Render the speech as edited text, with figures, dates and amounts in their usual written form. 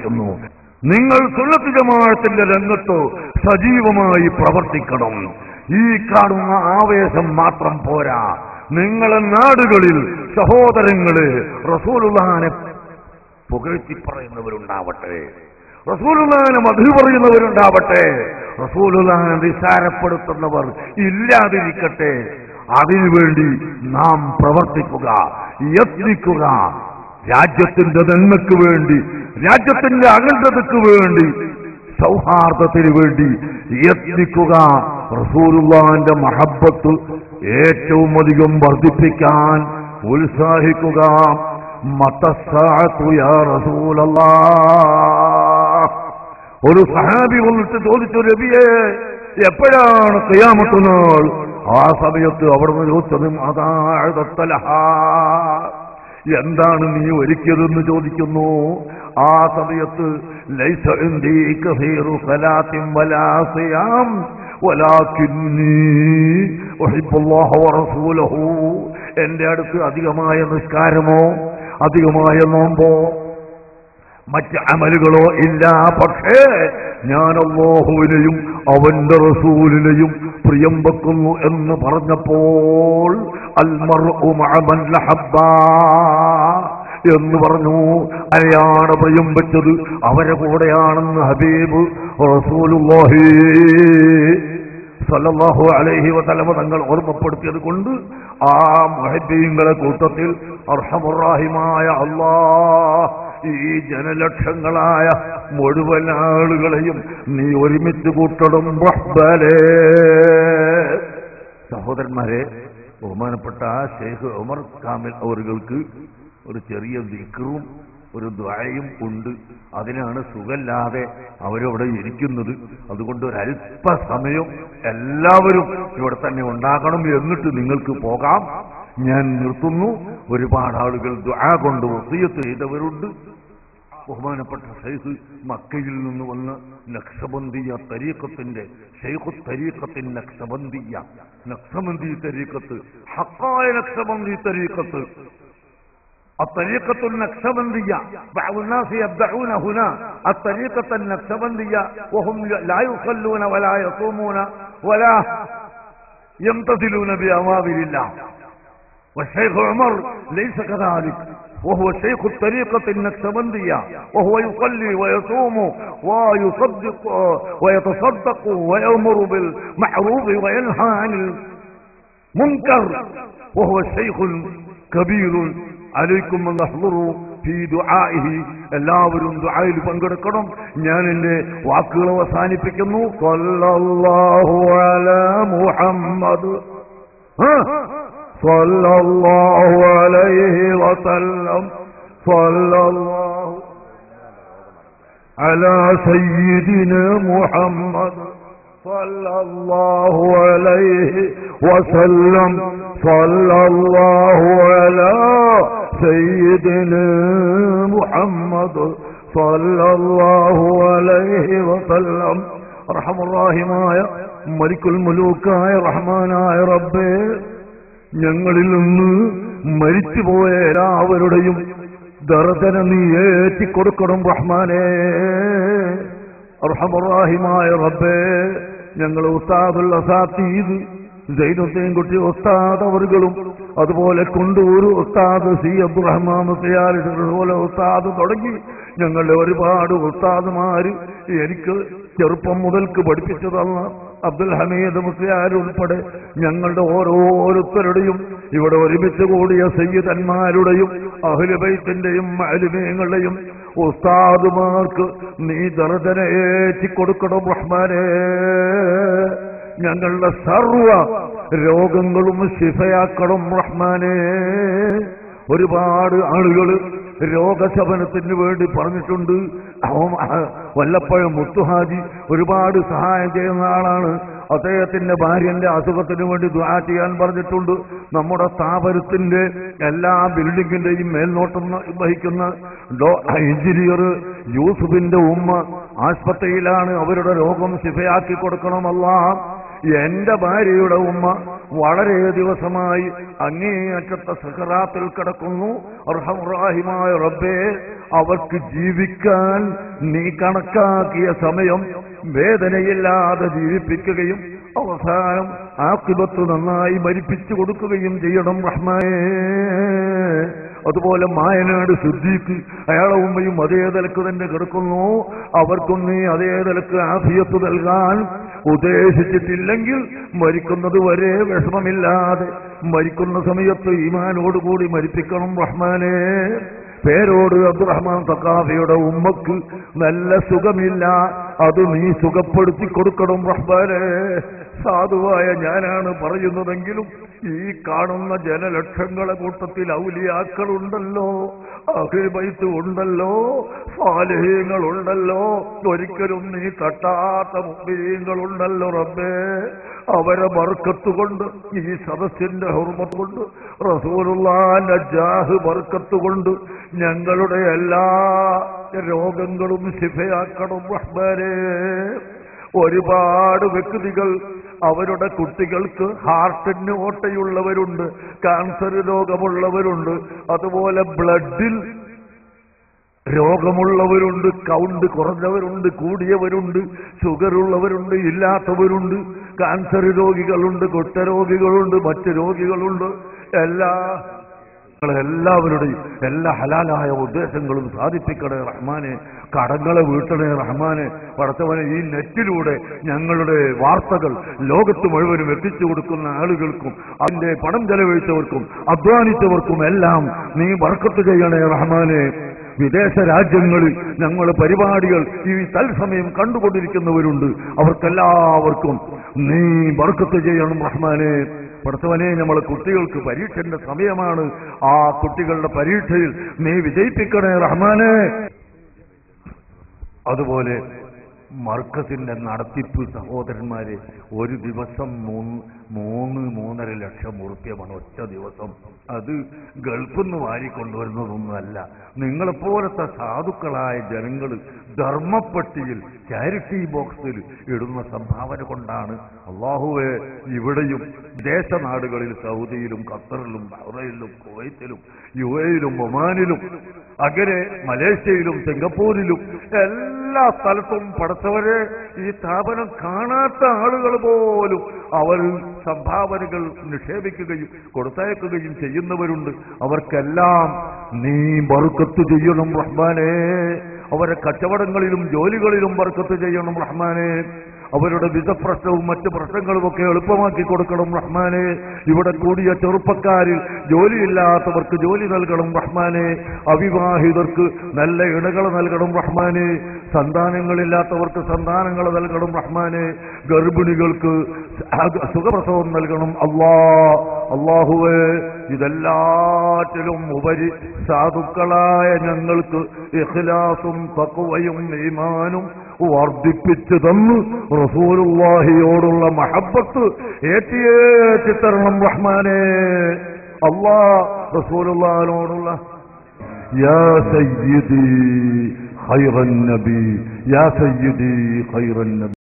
ഓർമ്മിപ്പിക്കുന്നു. നിങ്ങൾ സുന്നത്ത് ജമാഅത്തിന്റെ രംഗത്ത് സജീവമായി പ്രവർത്തിക്കണം. ഈ കാണുന്ന ആവേശം മാത്രം പോരാ. നിങ്ങളെ നാടുകളിൽ സഹോദരങ്ങളെ റസൂലുള്ളാഹിനെ പുകഴ്ത്തി പറയുന്നവരുണ്ടാവട്ടെ, റസൂലുള്ളാഹിനെ മദ്ഹ് പറയുന്നവരുണ്ടാവട്ടെ, റസൂലുള്ളാഹിനെ നിസാരപ്പെടുത്തുന്നവർ ഇല്ലാതിരിക്കട്ടെ. അതിനുവേണ്ടി നാം പ്രവർത്തിക്കുക, യത്നിക്കുക. രാജ്യത്തിന്റെ നന്മയ്ക്ക് വേണ്ടി, രാജ്യത്തിന്റെ അഖണ്ഡതയ്ക്ക് വേണ്ടി, സൗഹാർദ്ദത്തിന് വേണ്ടി യത്നിക്കുക. റസൂലുള്ളാഹിന്റെ മഹബ്ബത്ത് ഏറ്റവും അധികം വർദ്ധിപ്പിക്കാൻ ഉത്സാഹിക്കുക. മതസ്സാഅതു യാ റസൂലല്ലാഹ്. ഒരു സഹാബി വന്നിട്ട് ചോദിച്ചു, നബിയേ എപ്പോഴാണ് ഖിയാമത്ത് നാൾ? ആ സമയത്ത് അവിടുന്ന് ചോദിച്ചതും എന്താണ് നീ ഒരുക്കിയതെന്ന് ചോദിക്കുന്നു. ആ സമയത്ത് ലൈസ ഇൻദീ കസീറു സലാത്തിൻ വലാ സിയാം വലാകിന്നീ ഉഹിബ്ബുല്ലാഹ വറസൂലഹു. എന്റെ അടുത്ത് അധികമായ നിസ്കാരമോ അധികമായ നോമ്പോ മറ്റ് അമലുകളോ ഇല്ല, പക്ഷേ ഞാൻ അല്ലാഹുവിനെയും അവന്റെ റസൂലിനെയും പ്രിയം വെക്കുന്നു എന്ന് പറഞ്ഞപ്പോൾ അൽ മർഉ മഅ മൻ ലഹബ്ബ എന്ന് പറഞ്ഞു. അയാളെ പ്രിയം വെച്ചത് അവരെ കൂടെയാണെന്ന് ഹബീബ് റസൂലുള്ളാഹി സല്ലല്ലാഹു അലൈഹി വസല്ലം തങ്ങൾ ഓർമ്മപ്പെടുത്തിയത് കൊണ്ട് ആ മുഹബ്ബീങ്ങളെ കൂട്ടത്തിൽ അർഹമുർ റഹീമായ അല്ലാഹ് ഈ ജനലക്ഷങ്ങളായ മുഴുവൻ ആളുകളെയും നീ ഒരുമിച്ച് കൂട്ടണം റഹ്ബലേ. സഹോദരന്മാരെ, ബഹുമാനപ്പെട്ട ഷെയ്ഖ് ഉമർ കാമിൽ അവർക്ക് ഒരു ചെറിയ ദിക്റും ഒരു ദുആയും ഉണ്ട്. അതിനാണ് സുഖമില്ലാതെ അവരവിടെ ഇരിക്കുന്നത്. അതുകൊണ്ട് ഒരല്പസമയം എല്ലാവരും ഇവിടെ തന്നെ ഉണ്ടാകണം. എന്നിട്ട് നിങ്ങൾക്ക് പോകാം. ഞാൻ നിർത്തുന്നു. ഒരുപാട് ആളുകൾ ദുആ കൊണ്ട് വസിയത്ത് ചെയ്തവരുണ്ട്. ബഹുമാനപ്പെട്ട ഷെയ്ഖ് മക്കയിൽ നിന്ന് വന്ന നഖ്ശബന്ദിയ തരീഖത്തിന്റെ ഷെയ്ഖു തരീഖത്തിൻ നഖ്ശബന്ദിയ, നഖ്ശബന്ദി തരീഖത്ത്, ഹഖായ നഖ്ശബന്ദി തരീഖത്ത്, الطريقة النقشبندية. بعض الناس يبدعون هنا الطريقة النقشبندية وهم لا يصلون ولا يصومون ولا يمتثلون بأوامر الله. والشيخ عمر ليس كذلك، وهو شيخ الطريقة النقشبندية، وهو يصلي ويصوم ويصدق ويتصدق ويأمر بالمعروف وينهى عن المنكر، وهو شيخ كبير. അലൈക്കും അൻഹ്ദുറു ഫീ ദുആഇഹി. എല്ലാവരും ദുആയിൽ പങ്കെടുക്കണം. ഞാൻ എന്റെ വാക്കുകൾ അവസാനിപ്പിക്കുന്നു. സല്ലല്ലാഹു അലാ മുഹമ്മദ് സല്ലല്ലാഹു അലൈഹി വസല്ലം സല്ലല്ലാഹു അലാ സയ്യിദിനാ മുഹമ്മദ് സല്ലല്ലാഹു അലൈഹി വസല്ലം സല്ലല്ലാഹു അലാ സയ്യിദിനാ മുഹമ്മദ് സല്ലല്ലാഹു അലൈഹി വസല്ലം. അർഹമുർ റഹീമായ മലിക്കുൽ മുലൂക്കായ റഹ്മാനായ റബ്ബേ, ഞങ്ങളിൽ നിന്ന് മരിച്ചുപോയ എല്ലാവരുടെയും ദർദന നീ ഏറ്റിക്കൊടുക്കണം റഹ്മാനേ. അർഹമുർ റഹീമായ റബ്ബേ, ഞങ്ങൾ ഉസ്താദുൽ അസാത്തീദ് സൈനുദ്ദീൻ കുട്ടി ഉസ്താദ് അവர்களுം അതുപോലെ കൊണ്ടൂർ ഉസ്താദ് സി അബ്ദുറഹ്മാൻ മുസ്ലിയാർ പോലെ ഉസ്താദ് തുടങ്ങി ഞങ്ങളുടെ ഒരുപാട് ഉസ്താദുമാര് എനിക്ക് ചെറുപ്പം മുതൽക്ക് പഠിപ്പിച്ചു തന്ന അബ്ദുൽ ഹമീദ് മുസ്ലിയാർ ഉൾപ്പെടെ ഞങ്ങളുടെ ഓരോരുത്തരുടെയും ഇവിടെ ഒരുമിച്ച് കൂടിയ സയ്യിദന്മാരുടെയും അഹ്ലു ബൈത്തിന്റെയും അലിമീങ്ങളുടെയും ഉസ്താദുമാർക്ക് നീ ദർദന ഏറ്റിക്കൊടുക്കണം റഹ്മാനേ. ഞങ്ങളുടെ സർവ രോഗങ്ങളും ശിഫയാക്കണം റഹ്മാനേ. ഒരുപാട് ആളുകൾ രോഗശമനത്തിന് വേണ്ടി പറഞ്ഞിട്ടുണ്ട്. വല്ലപ്പോഴും മുത്തുഹാജി ഒരുപാട് സഹായം ചെയ്യുന്ന ആളാണ്. അദ്ദേഹത്തിന്റെ ഭാര്യന്റെ അസുഖത്തിന് വേണ്ടി ദുആ ചെയ്യാൻ പറഞ്ഞിട്ടുണ്ട്. നമ്മുടെ സ്ഥാപനത്തിന്റെ എല്ലാ ബിൽഡിങ്ങിന്റെയും മേൽനോട്ടം വഹിക്കുന്ന എഞ്ചിനീയർ യൂസുഫിന്റെ ഉമ്മ ആശുപത്രിയിലാണ്. അവരുടെ രോഗം ശിഫയാക്കി കൊടുക്കണമല്ല. എന്റെ ഭാര്യയുടെ ഉമ്മ വളരെ ദിവസമായി അങ്ങേയറ്റത്തെ സഖറാത്തിൽ കിടക്കുന്നു. അർഹമുറാഹിമായ റബ്ബേ, അവർക്ക് ജീവിക്കാൻ നീ കണക്കാക്കിയ സമയം വേദനയില്ലാതെ ജീവിപ്പിക്കുകയും അവസാനം ആഖിബത്ത് നന്നായി മരിപ്പിച്ചു കൊടുക്കുകയും ചെയ്യണം റഹ്മാനേ. അതുപോലെ മായനാട് സിദ്ദീഖ്, അയാളെ ഉമ്മയും അതേ നിലക്ക് തന്നെ കിടക്കുന്നു. അവർക്കും നീ അതേ നിലക്ക് ആഫിയത്ത് നൽകാൻ ഉദ്ദേശിച്ചിട്ടില്ലെങ്കിൽ മരിക്കുന്നത് വരെ വിഷമമില്ലാതെ മരിക്കുന്ന സമയത്ത് ഈമാനോടുകൂടി മരിപ്പിക്കണം റഹ്മാനേ. പേരോട് അബ്ദുറഹ്മാൻ സഖാഫിയുടെ ഉമ്മക്ക് നല്ല സുഖമില്ല, അത് നീ സുഖപ്പെടുത്തി കൊടുക്കണം റഹ്മാനേ. സാധുവായ ഞാനാണ് പറയുന്നതെങ്കിലും ഈ കാണുന്ന ജനലക്ഷങ്ങളെ കൂട്ടത്തിൽ ഔലിയാക്കളുണ്ടല്ലോ, അഹ്ലു ബൈത്ത് ഉണ്ടല്ലോ, സാലിഹീങ്ങളുണ്ടല്ലോ, ഒരിക്കലും നീ തട്ടാത്ത മുഅ്മിനീങ്ങളുണ്ടല്ലോ റബ്ബേ. അവരെ ബർക്കത്ത് കൊണ്ട്, ഈ സദസ്സിന്റെ ഹുർമത്ത് കൊണ്ട്, റസൂലുള്ളാഹിന്റെ ജാഹ് ബർക്കത്ത് കൊണ്ട് ഞങ്ങളുടെ എല്ലാ രോഗങ്ങളും ശിഫയാക്കണം റഹ്മാനേ. ഒരുപാട് വ്യക്തികൾ അവരുടെ കുട്ടികൾക്ക് ഹാർട്ടിന് ഓട്ടയുള്ളവരുണ്ട്, ക്യാൻസർ രോഗമുള്ളവരുണ്ട്, അതുപോലെ ബ്ലഡിൽ രോഗമുള്ളവരുണ്ട്, കൗണ്ട് കുറഞ്ഞവരുണ്ട്, കൂടിയവരുണ്ട്, ഷുഗറുള്ളവരുണ്ട്, ഇല്ലാത്തവരുണ്ട്, ക്യാൻസർ രോഗികളുണ്ട്, കുഷ്ഠരോഗികളുണ്ട്, മറ്റ് രോഗികളുണ്ട്. എല്ലാവരുടെയും എല്ലാ ഹലാലായ ഉദ്ദേശങ്ങളും സാധിപ്പിക്കണേ റഹ്മാനെ. കടങ്ങളെ വീട്ടണേ റഹ്മാനെ. പടച്ചവനെ, ഈ നെറ്റിലൂടെ ഞങ്ങളുടെ വാർത്തകൾ ലോകത്ത് മുഴുവനും എത്തിച്ചു കൊടുക്കുന്ന ആളുകൾക്കും അതിന്റെ പണം ചെലവഴിച്ചവർക്കും അധ്വാനിച്ചവർക്കും എല്ലാം നീ ബർക്കത്ത് ചെയ്യണേ റഹ്മാനെ. വിദേശ രാജ്യങ്ങളിൽ ഞങ്ങളുടെ പരിപാടികൾ ഈ തത്സമയം കണ്ടുകൊണ്ടിരിക്കുന്നവരുണ്ട്, അവർക്കെല്ലാവർക്കും നീ ബർക്കത്ത് ചെയ്യണം റഹ്മാനെ. പടച്ചവനെ, നമ്മളെ കുട്ടികൾക്ക് പരീക്ഷന്റെ സമയമാണ്, ആ കുട്ടികളുടെ പരീക്ഷയിൽ നീ വിജയിപ്പിക്കണേ റഹ്മാനെ. അതുപോലെ മർക്കസിന്റെ നടത്തിപ്പ് സഹോദരന്മാരെ, ഒരു ദിവസം 3-3.5 ലക്ഷം ഉറുപ്പ്യമാണ് ഒറ്റ ദിവസം. അത് ഗൾഫിൽ നിന്ന് വാരിക്കൊണ്ടുവരുന്നതൊന്നുമല്ല. നിങ്ങളെപ്പോലത്തെ സാധുക്കളായ ജനങ്ങൾ ധർമ്മപ്പെട്ടിയിൽ ചാരിറ്റി ബോക്സിൽ ഇടുന്ന സംഭാവന കൊണ്ടാണ്. അല്ലാഹുവേ, ഇവിടെയും വിദേശ നാടുകളിൽ സൗദിയിലും ഖത്തറിലും ബഹ്റൈനിലും കുവൈത്തിലും യുഎഇയിലും ഒമാനിലും അങ്ങനെ മലേഷ്യയിലും സിംഗപ്പൂരിലും എല്ലാ സ്ഥലത്തും പടച്ചവരെ ഈ സ്ഥാപനം കാണാത്ത ആളുകൾ പോലും അവർ സംഭാവനകൾ നിക്ഷേപിക്കുകയും കൊടുത്തയക്കുകയും ചെയ്യുന്നവരുണ്ട്. അവർക്കെല്ലാം നീ ബർക്കത്ത് ചെയ്യണം റഹ്മാനേ. അവരെ കച്ചവടങ്ങളിലും ജോലികളിലും ബർക്കത്ത് ചെയ്യണം റഹ്മാനേ. അവരുടെ വിധപ്രശ്നവും മറ്റ് പ്രശ്നങ്ങളുമൊക്കെ എളുപ്പമാക്കി കൊടുക്കണം റഹ്മാനെ. ഇവിടെ കൂടിയ ചെറുപ്പക്കാരിൽ ജോലിയില്ലാത്തവർക്ക് ജോലി നൽകണം റഹ്മാനെ. അവിവാഹിതർക്ക് നല്ല ഇണകളെ നൽകണം റഹ്മാനെ. സന്താനങ്ങളില്ലാത്തവർക്ക് സന്താനങ്ങളെ നൽകണം റഹ്മാനെ. ഗർഭിണികൾക്ക് സുഖപ്രസവം നൽകണം അല്ലാഹുവേ. ഇതെല്ലാറ്റിലും ഉപരി സാധുക്കളായ ഞങ്ങൾക്ക് ഇഖ്ലാസും തഖ്വയും ഈമാനും വർദ്ധിപ്പിച്ചു തന്നു റസൂലുള്ളാഹിയോടുള്ള മഹബ്ബത്ത് ഏറ്റിയേറ്റി തരണം റഹ്മാനെ. റസൂലുള്ളാഹിനോടുള്ള യാ സയ്യിദി ഖൈറൻ നബി, യാ സയ്യിദി ഖൈറൻ നബി.